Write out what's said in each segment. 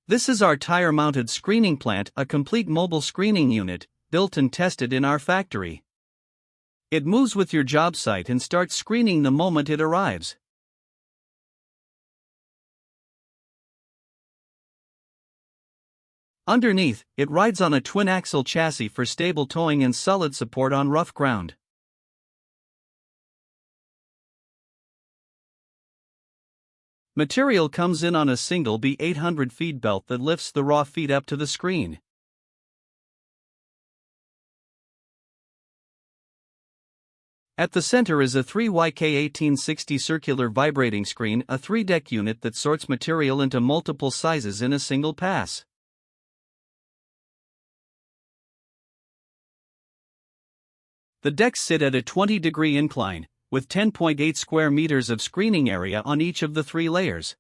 This is our tire-mounted screening plant, a complete mobile screening unit, built and tested in our factory. It moves with your job site and starts screening the moment it arrives. Underneath, it rides on a twin-axle chassis for stable towing and solid support on rough ground. Material comes in on a single B800 feed belt that lifts the raw feed up to the screen. At the center is a 3YK1860 circular vibrating screen, a 3-deck unit that sorts material into multiple sizes in a single pass. The decks sit at a 20-degree incline, with 10.8 square meters of screening area on each of the 3 layers.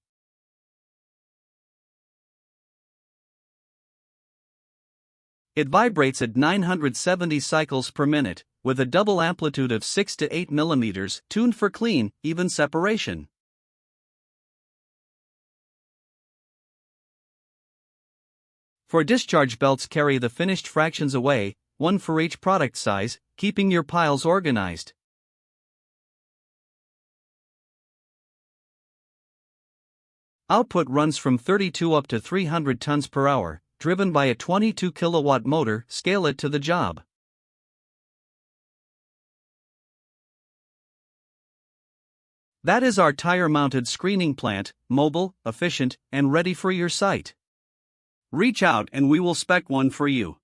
It vibrates at 970 cycles per minute, with a double amplitude of 6 to 8 mm, tuned for clean, even separation. For discharge, belts carry the finished fractions away, one for each product size, keeping your piles organized. Output runs from 32 up to 300 tons per hour, driven by a 22 kilowatt motor. Scale it to the job. That is our tire-mounted screening plant, mobile, efficient, and ready for your site. Reach out and we will spec one for you.